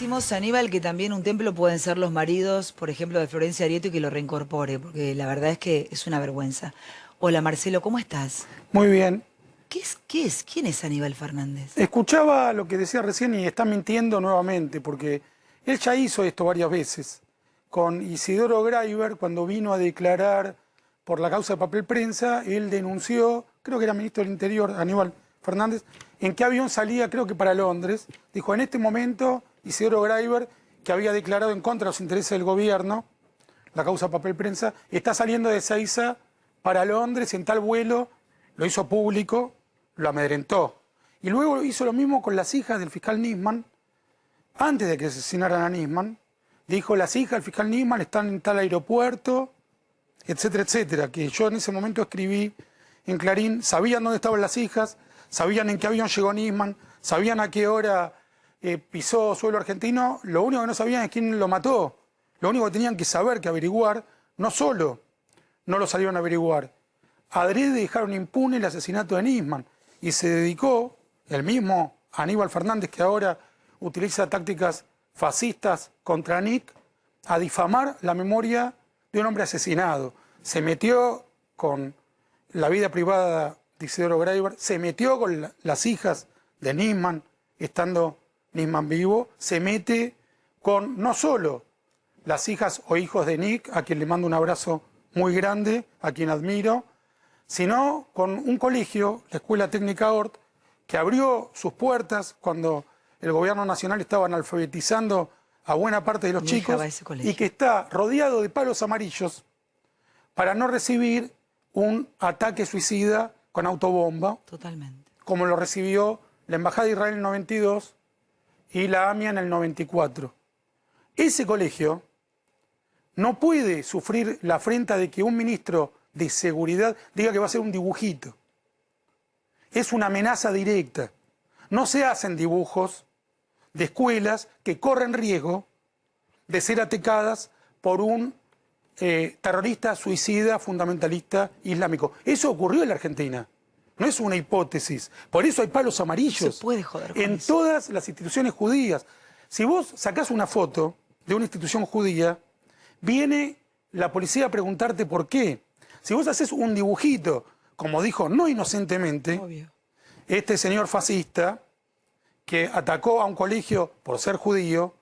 decimos, Aníbal, que también un templo pueden ser los maridos, por ejemplo, de Florencia Arieto y que lo reincorpore, porque la verdad es que es una vergüenza. Hola Marcelo, ¿cómo estás? Muy bien. ¿Quién es Aníbal Fernández? Escuchaba lo que decía recién y está mintiendo nuevamente, porque él ya hizo esto varias veces. Con Isidoro Graiber, cuando vino a declarar por la causa de papel prensa, él denunció, creo que era ministro del Interior, Aníbal Fernández, en qué avión salía, creo que para Londres. Dijo, en este momento, Isidoro Graiber, que había declarado en contra de los intereses del gobierno, la causa de papel prensa, está saliendo de Ezeiza para Londres en tal vuelo, lo hizo público, lo amedrentó. Y luego hizo lo mismo con las hijas del fiscal Nisman, antes de que asesinaran a Nisman. Dijo, las hijas del fiscal Nisman están en tal aeropuerto, etcétera, etcétera. Que yo en ese momento escribí en Clarín, sabían dónde estaban las hijas, sabían en qué avión llegó Nisman, sabían a qué hora pisó suelo argentino, lo único que no sabían es quién lo mató. Lo único que tenían que saber, que averiguar, no solo no lo salieron a averiguar, adrede dejaron impune el asesinato de Nisman y se dedicó, el mismo Aníbal Fernández que ahora utiliza tácticas fascistas contra Nick, a difamar la memoria de un hombre asesinado. Se metió con la vida privada de Isidoro Graiber, se metió con las hijas de Nisman, estando Nisman vivo, se mete con no solo las hijas o hijos de Nick, a quien le mando un abrazo muy grande, a quien admiro, sino con un colegio, la Escuela Técnica Hort, que abrió sus puertas cuando el gobierno nacional estaba analfabetizando a buena parte de los chicos y que está rodeado de palos amarillos para no recibir un ataque suicida con autobomba. Totalmente. Como lo recibió la Embajada de Israel en el 92 y la AMIA en el 94. Ese colegio no puede sufrir la afrenta de que un ministro de Seguridad diga que va a ser un dibujito. Es una amenaza directa. No se hacen dibujos de escuelas que corren riesgo de ser atacadas por un terrorista suicida fundamentalista islámico. Eso ocurrió en la Argentina. No es una hipótesis. Por eso hay palos amarillos. No se puede joder con en eso. todas las instituciones judías. Si vos sacás una foto de una institución judía, viene la policía a preguntarte por qué. Si vos haces un dibujito, como dijo no inocentemente, Obvio, este señor fascista que atacó a un colegio por ser judío,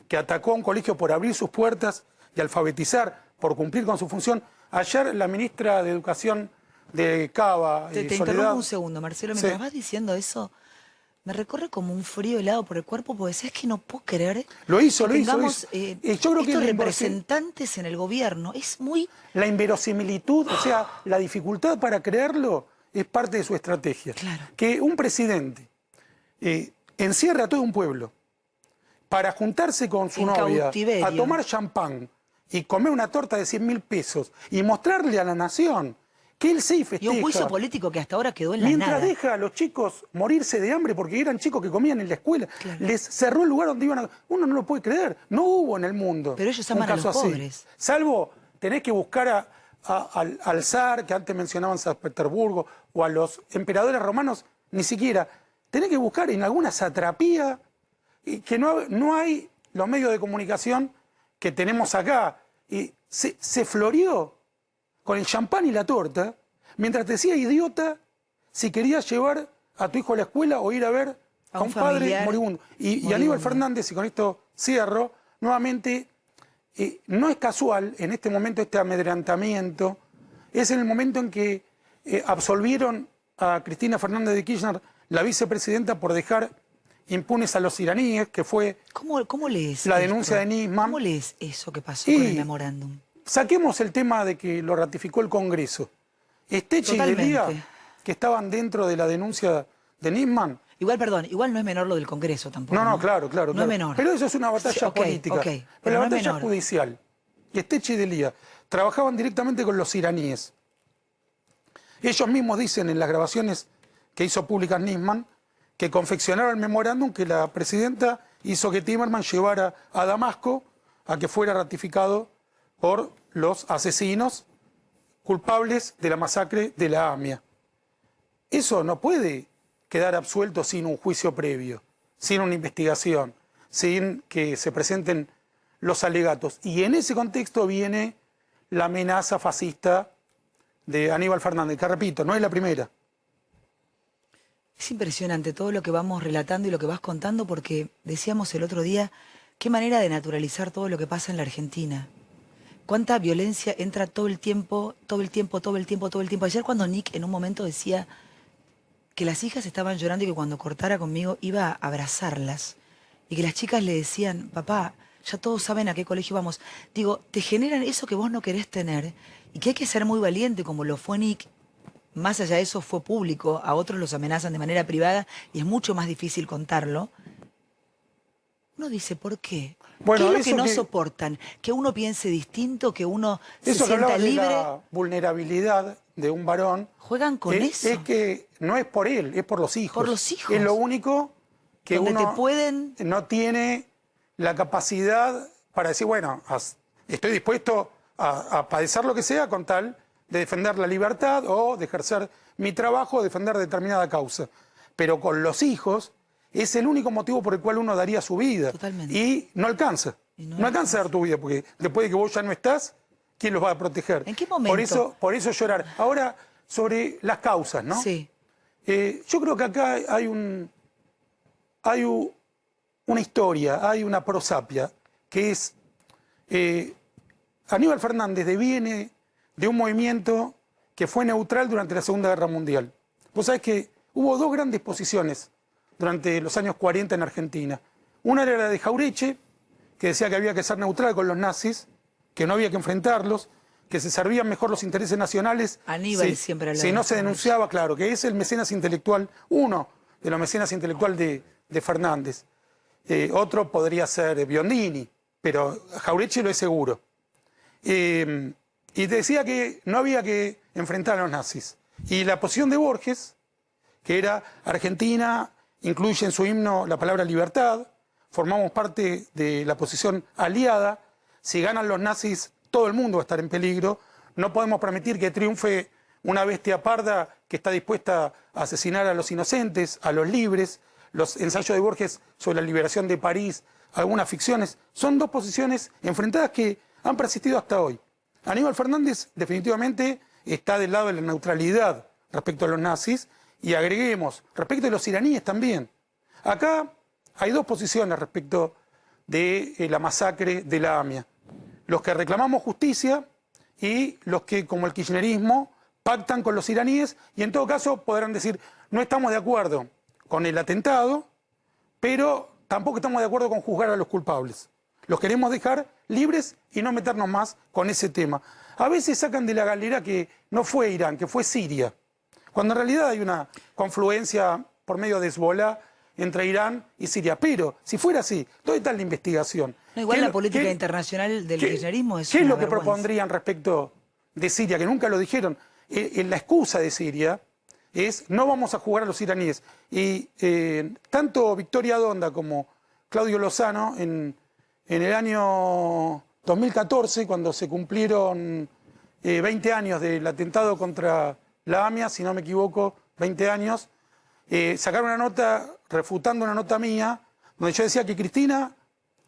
que atacó a un colegio por abrir sus puertas y alfabetizar, por cumplir con su función. Ayer la ministra de Educación de Cava, Te Soledad... interrumpo un segundo, Marcelo. Mientras Sí. vas diciendo eso, me recorre como un frío helado por el cuerpo, porque es que no puedo creer Lo hizo, que lo hizo, tengamos yo creo que estos representantes en el gobierno. Es muy... la inverosimilitud, o sea, la dificultad para creerlo es parte de su estrategia. Claro. Que un presidente encierra a todo un pueblo para juntarse con su En novia, cautiverio. a tomar champán y comer una torta de 100.000 pesos y mostrarle a la nación que él sí Y festeja. un juicio político que hasta ahora quedó en la Mientras nada. deja a los chicos morirse de hambre porque eran chicos que comían en la escuela, Claro. les cerró el lugar donde iban a... Uno no lo puede creer, no hubo en el mundo. Pero ellos un aman a caso los así. pobres. Salvo, tenés que buscar al zar, que antes mencionaban San Petersburgo, o a los emperadores romanos, ni siquiera. Tenés que buscar en alguna satrapía, y que no hay los medios de comunicación que tenemos acá. Y se floreó con el champán y la torta, mientras te decía idiota si querías llevar a tu hijo a la escuela o ir a ver a un padre moribundo. Y Aníbal Fernández, y con esto cierro, nuevamente, no es casual en este momento este amedrentamiento, es en el momento en que absolvieron a Cristina Fernández de Kirchner, la vicepresidenta, por dejar impunes a los iraníes, que fue ¿Cómo lees la esto? denuncia de Nisman. ¿Cómo lees eso que pasó con el memorándum? Saquemos el tema de que lo ratificó el Congreso. Esteche y Delía, que estaban dentro de la denuncia de Nisman. Igual, perdón, igual no es menor lo del Congreso tampoco. No, claro. No es menor. Pero eso es una batalla política. Pero la batalla judicial. Y Esteche y Delía trabajaban directamente con los iraníes. Ellos mismos dicen en las grabaciones que hizo públicas Nisman que confeccionaron el memorándum que la presidenta hizo que Timerman llevara a Damasco a que fuera ratificado por los asesinos culpables de la masacre de la AMIA. Eso no puede quedar absuelto sin un juicio previo, sin una investigación, sin que se presenten los alegatos. Y en ese contexto viene la amenaza fascista de Aníbal Fernández, que repito, no es la primera. Es impresionante todo lo que vamos relatando y lo que vas contando, porque decíamos el otro día, qué manera de naturalizar todo lo que pasa en la Argentina. Cuánta violencia entra todo el tiempo, todo el tiempo, todo el tiempo, todo el tiempo. Ayer cuando Nick en un momento decía que las hijas estaban llorando y que cuando cortara conmigo iba a abrazarlas, y que las chicas le decían, papá, ya todos saben a qué colegio vamos. Digo, te generan eso que vos no querés tener, y que hay que ser muy valiente, como lo fue Nick. Más allá de eso fue público, a otros los amenazan de manera privada y es mucho más difícil contarlo. Uno dice, ¿por qué? Bueno, ¿Qué es lo que no soportan? Que uno piense distinto, que uno se eso que sienta hablaba de libre. la vulnerabilidad de un varón. Juegan con eso. Es que no es por él, es por los hijos. Por los hijos. Es lo único que Donde uno te pueden... no tiene la capacidad para decir, bueno, estoy dispuesto a padecer lo que sea con tal de defender la libertad o de ejercer mi trabajo o defender determinada causa. Pero con los hijos es el único motivo por el cual uno daría su vida. Totalmente. Y no alcanza. No alcanza a dar tu vida, porque después de que vos ya no estás, ¿quién los va a proteger? ¿En qué momento? Por eso llorar. Ahora, sobre las causas, ¿no? Sí. Yo creo que acá hay una historia, hay una prosapia, que es Aníbal Fernández deviene de un movimiento que fue neutral durante la Segunda Guerra Mundial. Vos sabés que hubo dos grandes posiciones durante los años 40 en Argentina. Una era la de Jauretche, que decía que había que ser neutral con los nazis, que no había que enfrentarlos, que se servían mejor los intereses nacionales. Aníbal siempre hablaba. Si no se denunciaba, claro, que es el mecenas intelectual, uno de los mecenas intelectual de Fernández. Otro podría ser Biondini, pero Jauretche lo es seguro. Y decía que no había que enfrentar a los nazis. Y la posición de Borges, que era Argentina, incluye en su himno la palabra libertad, formamos parte de la posición aliada, si ganan los nazis todo el mundo va a estar en peligro, no podemos permitir que triunfe una bestia parda que está dispuesta a asesinar a los inocentes, a los libres. Los ensayos de Borges sobre la liberación de París, algunas ficciones, son dos posiciones enfrentadas que han persistido hasta hoy. Aníbal Fernández definitivamente está del lado de la neutralidad respecto a los nazis, y agreguemos, respecto de los iraníes también. Acá hay dos posiciones respecto de la masacre de la AMIA. Los que reclamamos justicia y los que, como el kirchnerismo, pactan con los iraníes y en todo caso podrán decir, no estamos de acuerdo con el atentado, pero tampoco estamos de acuerdo con juzgar a los culpables. Los queremos dejar libres y no meternos más con ese tema. A veces sacan de la galera que no fue Irán, que fue Siria, cuando en realidad hay una confluencia por medio de Hezbollah entre Irán y Siria. Pero, si fuera así, ¿dónde está la investigación? No, igual la política internacional del kirchnerismo es ¿Qué es una lo que vergüenza. propondrían respecto de Siria? Que nunca lo dijeron. La excusa de Siria es no vamos a jugar a los iraníes. Y tanto Victoria Donda como Claudio Lozano, en el año 2014, cuando se cumplieron 20 años del atentado contra la AMIA, si no me equivoco, 20 años, sacaron una nota refutando una nota mía, donde yo decía que Cristina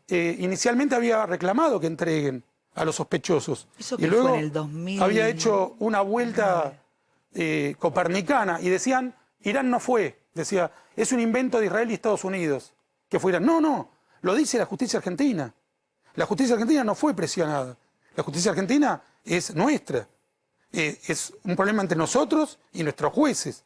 inicialmente había reclamado que entreguen a los sospechosos. Eso Y que luego fue en el 2000... había hecho una vuelta copernicana y decían, Irán no fue, decía, es un invento de Israel y Estados Unidos, que fue Irán. No, no, lo dice la justicia argentina. La justicia argentina no fue presionada. La justicia argentina es nuestra. Es un problema entre nosotros y nuestros jueces.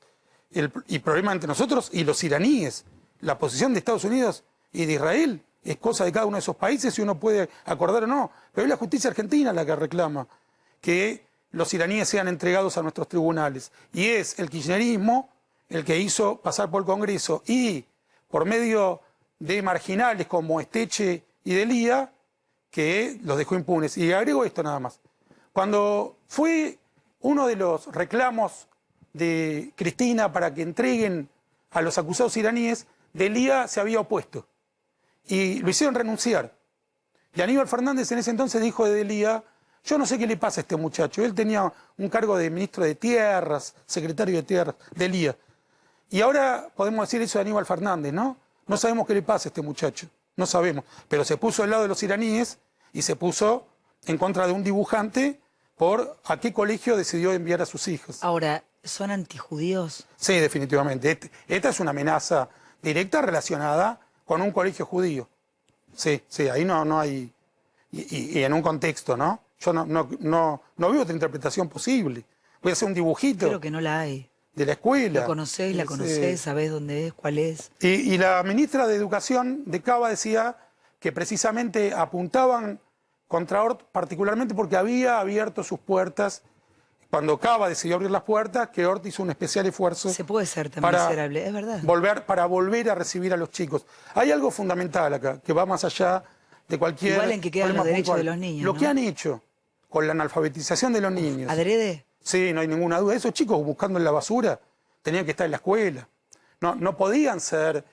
Y problema entre nosotros y los iraníes. La posición de Estados Unidos y de Israel es cosa de cada uno de esos países, si uno puede acordar o no. Pero es la justicia argentina la que reclama que los iraníes sean entregados a nuestros tribunales. Y es el kirchnerismo el que hizo pasar por el Congreso y por medio de marginales como Esteche y Delía, que los dejó impunes. Y agrego esto nada más. Cuando fue uno de los reclamos de Cristina para que entreguen a los acusados iraníes, Delía se había opuesto y lo hicieron renunciar. Y Aníbal Fernández en ese entonces dijo de Delía, yo no sé qué le pasa a este muchacho. Él tenía un cargo de ministro de Tierras, secretario de Tierras, Delía. Y ahora podemos decir eso de Aníbal Fernández, ¿no? No sabemos qué le pasa a este muchacho. no sabemos. Pero se puso al lado de los iraníes y se puso en contra de un dibujante por a qué colegio decidió enviar a sus hijos. Ahora, ¿son antijudíos? Sí, definitivamente. Esta es una amenaza directa relacionada con un colegio judío. Sí, sí, ahí no hay... Y en un contexto, ¿no? Yo no veo otra interpretación posible. Voy a hacer un dibujito Creo que no la hay. de la escuela. ¿Lo conocés, la conocés, sabés dónde es, cuál es? Y la ministra de Educación de Cava decía que precisamente apuntaban contra Ort particularmente porque había abierto sus puertas. Cuando Cava decidió abrir las puertas, que Ort hizo un especial esfuerzo. Se puede ser también miserable, es verdad. Para volver a recibir a los chicos. Hay algo fundamental acá, que va más allá de cualquier... Igual en que quedan los derechos de los niños, Lo ¿no? que han hecho con la analfabetización de los niños. ¿Adrede? Sí, no hay ninguna duda. Esos chicos buscando en la basura tenían que estar en la escuela. No podían ser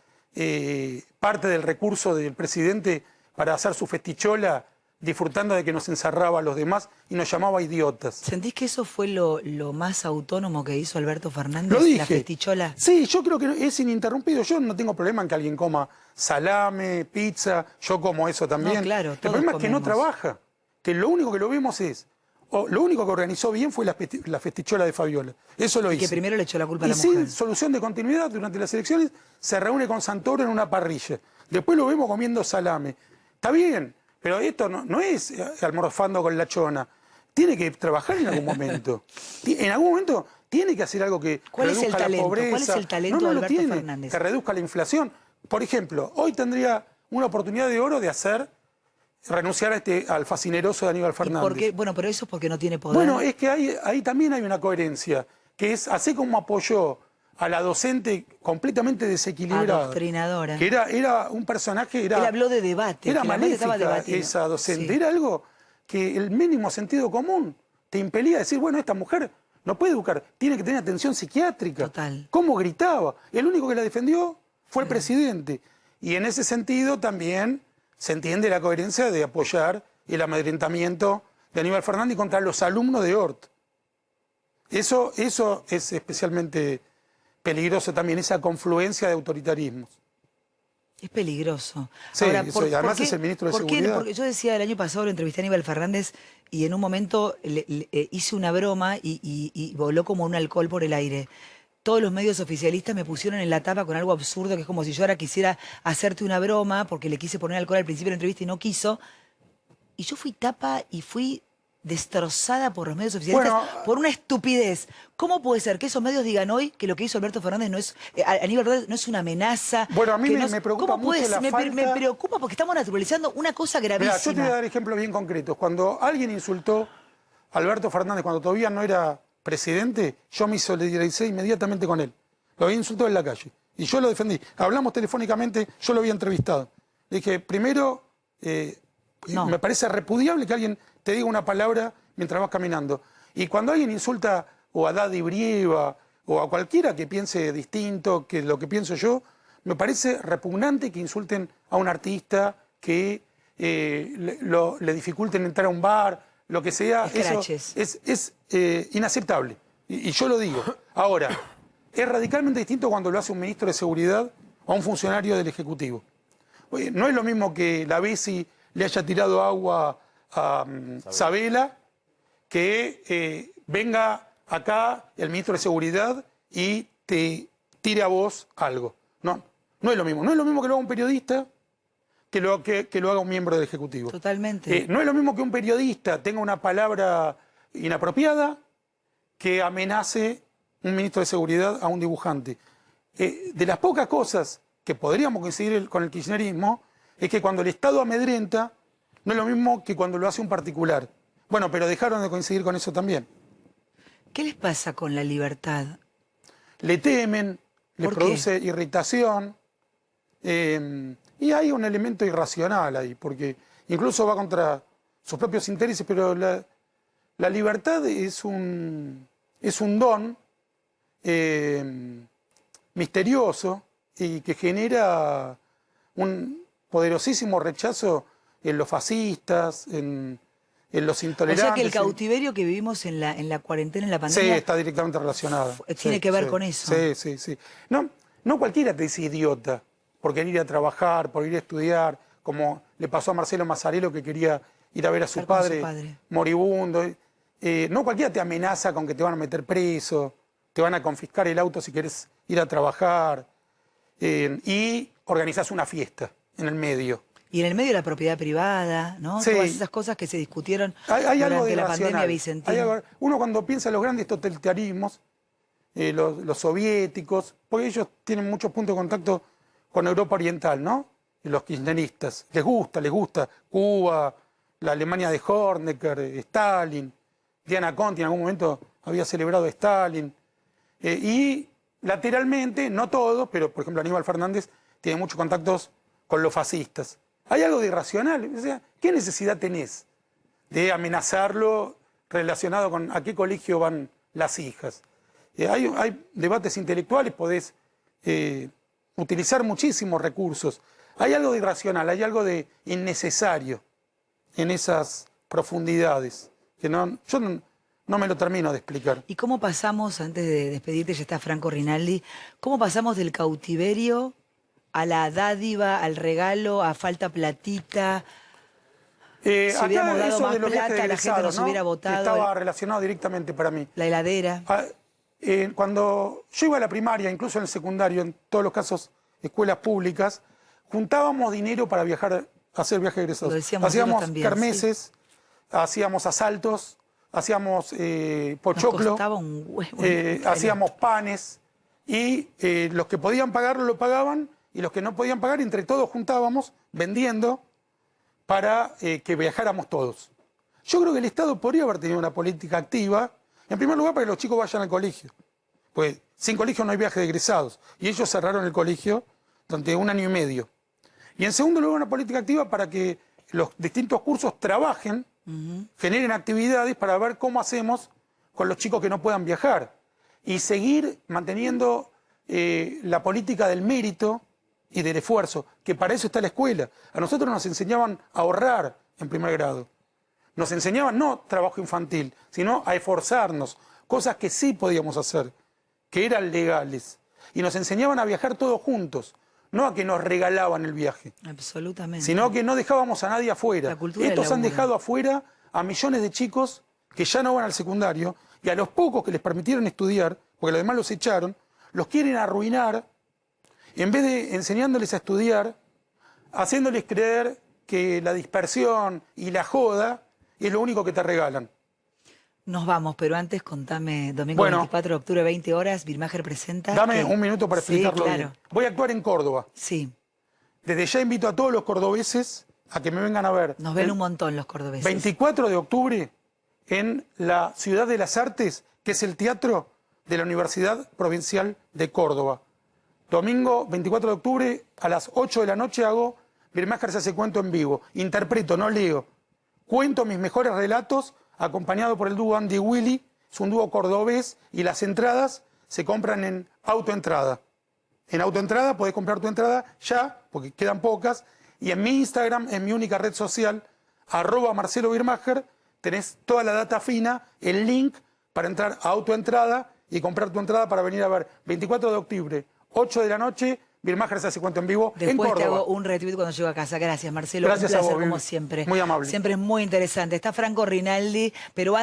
parte del recurso del presidente para hacer su festichola disfrutando de que nos encerraba a los demás y nos llamaba idiotas. ¿Sentís que eso fue lo más autónomo que hizo Alberto Fernández? Lo dije. La festichola. Sí, yo creo que es ininterrumpido. Yo no tengo problema en que alguien coma salame, pizza, yo como eso también. No, claro, el problema es que no comemos. trabaja. Que lo único que lo vemos es... lo único que organizó bien fue la festichola de Fabiola. Eso lo Y hizo. que primero le echó la culpa a Y la sin mujer. solución de continuidad, durante las elecciones se reúne con Santoro en una parrilla. Después lo vemos comiendo salame. Está bien, pero esto no es almorzando con la chona. Tiene que trabajar en algún momento. En algún momento tiene que hacer algo que ¿Cuál es el reduzca la talento? pobreza. ¿Cuál es el talento no de lo Alberto tiene, Fernández? que reduzca la inflación. Por ejemplo, hoy tendría una oportunidad de oro de renunciar al fascineroso de Aníbal ¿Y Fernández. por qué? Bueno, pero eso es porque no tiene poder. Bueno, es que ahí también hay una coherencia, que es así como apoyó a la docente completamente desequilibrada. Adoctrinadora. Que era un personaje... Él habló de debate. Era que la madre estaba maléfica debatiendo. esa docente. Sí. Era algo que el mínimo sentido común te impelía a decir, bueno, esta mujer no puede educar, tiene que tener atención psiquiátrica. Total. ¿Cómo gritaba? El único que la defendió fue el presidente. Y en ese sentido también se entiende la coherencia de apoyar el amedrentamiento de Aníbal Fernández contra los alumnos de Hort. Eso es especialmente peligroso también, esa confluencia de autoritarismos. Es peligroso. Sí, Ahora, eso, y además es el ministro de ¿por qué? Seguridad. Porque yo decía el año pasado, lo entrevisté a Aníbal Fernández y en un momento hice una broma y voló como un alcohol por el aire. Todos los medios oficialistas me pusieron en la tapa con algo absurdo, que es como si yo ahora quisiera hacerte una broma, porque le quise poner alcohol al principio de la entrevista y no quiso. Y yo fui tapa y fui destrozada por los medios oficialistas por una estupidez. ¿Cómo puede ser que esos medios digan hoy que lo que hizo Alberto Fernández no es, Aníbal Fernández no es una amenaza? Bueno, a mí que me preocupa ¿cómo puede mucho la ser? falta... Me preocupa porque estamos naturalizando una cosa Mirá, gravísima. yo te voy a dar ejemplos bien concretos. Cuando alguien insultó a Alberto Fernández cuando todavía no era presidente, yo me solidaricé inmediatamente con él. Lo había insultado en la calle. Y yo lo defendí. Hablamos telefónicamente, yo lo había entrevistado. Le dije, primero, No. me parece repudiable que alguien te diga una palabra mientras vas caminando. Y cuando alguien insulta o a Daddy Brieva o a cualquiera que piense distinto que lo que pienso yo, me parece repugnante que insulten a un artista, que le dificulten entrar a un bar, lo que sea. Escraches. Eso es inaceptable. Y yo lo digo. Ahora, es radicalmente distinto cuando lo hace un ministro de Seguridad o un funcionario del Ejecutivo. Oye, no es lo mismo que la Bessi le haya tirado agua a Sabela que venga acá el ministro de Seguridad y te tire a vos algo. No es lo mismo. No es lo mismo que lo haga un periodista que lo haga un miembro del Ejecutivo. Totalmente. No es lo mismo que un periodista tenga una palabra inapropiada que amenace un ministro de Seguridad a un dibujante. De las pocas cosas que podríamos coincidir con el kirchnerismo es que cuando el Estado amedrenta no es lo mismo que cuando lo hace un particular. Bueno, pero dejaron de coincidir con eso también. ¿Qué les pasa con la libertad? Le temen, les ¿Por qué? produce irritación y hay un elemento irracional ahí, porque incluso va contra sus propios intereses, pero la libertad es un don misterioso y que genera un poderosísimo rechazo en los fascistas, en los O intolerantes. sea que el cautiverio que vivimos en la cuarentena, en la Sí, pandemia, está directamente relacionado. tiene Sí, que ver sí. con eso. Sí. No cualquiera te dice idiota por querer ir a trabajar, por ir a estudiar, como le pasó a Marcelo Mazzarello, que quería ir a ver a su Estar con su padre, padre. moribundo. No cualquiera te amenaza con que te van a meter preso, te van a confiscar el auto si querés ir a trabajar, y organizás una fiesta en el medio. Y en el medio de la propiedad privada, ¿no? Sí. Todas esas cosas que se discutieron Hay algo durante de la pandemia irracional. vicentina. Uno cuando piensa en los grandes totalitarismos, los soviéticos, porque ellos tienen muchos puntos de contacto con Europa Oriental, ¿no? Y los kirchneristas. Les gusta Cuba, la Alemania de Honecker, Stalin. Diana Conti en algún momento había celebrado a Stalin. Y lateralmente, no todos, pero por ejemplo Aníbal Fernández tiene muchos contactos con los fascistas. Hay algo de irracional. O sea, ¿qué necesidad tenés de amenazarlo relacionado con a qué colegio van las hijas? Hay debates intelectuales, podés utilizar muchísimos recursos. Hay algo de irracional, hay algo de innecesario en esas profundidades, que yo no me lo termino de explicar. ¿Y cómo pasamos, antes de despedirte, ya está Franco Rinaldi, cómo pasamos del cautiverio a la dádiva, al regalo, a falta platita? Si hubiéramos dado más plata, la gente nos hubiera votado. Estaba relacionado directamente para mí. La heladera. Cuando yo iba a la primaria, incluso en el secundario, en todos los casos escuelas públicas, juntábamos dinero para viajar, hacer viajes egresados. Lo decíamos Hacíamos también, kermeses, hacíamos asaltos, hacíamos Nos pochoclo, costaba un huevo. hacíamos panes, y los que podían pagarlo lo pagaban, y los que no podían pagar, entre todos juntábamos, vendiendo, para que viajáramos todos. Yo creo que el Estado podría haber tenido una política activa, en primer lugar para que los chicos vayan al colegio, pues sin colegio no hay viaje de egresados, y ellos cerraron el colegio durante 1 año y medio. Y en segundo lugar una política activa para que los distintos cursos trabajen, generen actividades para ver cómo hacemos con los chicos que no puedan viajar, y seguir manteniendo la política del mérito y del esfuerzo, que para eso está la escuela. A nosotros nos enseñaban a ahorrar en primer grado. Nos enseñaban no trabajo infantil, sino a esforzarnos, cosas que sí podíamos hacer, que eran legales. Y nos enseñaban a viajar todos juntos, no a que nos regalaban el viaje. Absolutamente. Sino que no dejábamos a nadie afuera. La cultura del Estos han laburo. dejado afuera a millones de chicos que ya no van al secundario, y a los pocos que les permitieron estudiar, porque los demás los echaron, los quieren arruinar, en vez de enseñándoles a estudiar, haciéndoles creer que la dispersión y la joda es lo único que te regalan. Nos vamos, pero antes contame, domingo 24 de octubre, 20 horas, Birmacher presenta. Dame un minuto para explicarlo Sí, claro. bien. Voy a actuar en Córdoba. Sí, Desde ya invito a todos los cordobeses a que me vengan a ver. nos ven un montón los cordobeses. 24 de octubre en la Ciudad de las Artes, que es el teatro de la Universidad Provincial de Córdoba. Domingo 24 de octubre a las 8 de la noche hago Birmacher se hace cuento en vivo. Interpreto, no leo. Cuento mis mejores relatos acompañado por el dúo Andy Willy. Es un dúo cordobés y las entradas se compran en Autoentrada. En Autoentrada podés comprar tu entrada ya, porque quedan pocas. Y en mi Instagram, en mi única red social, @Marcelo Birmacher, tenés toda la data fina, el link para entrar a Autoentrada y comprar tu entrada para venir a ver 24 de octubre, 8 de la noche, Birmacher se hace cuento en vivo en Después Córdoba. te hago un retweet cuando llego a casa. Gracias, Marcelo. Gracias un a placer, vos, como Vivi. siempre. Muy amable. Siempre es muy interesante. Está Franco Rinaldi, pero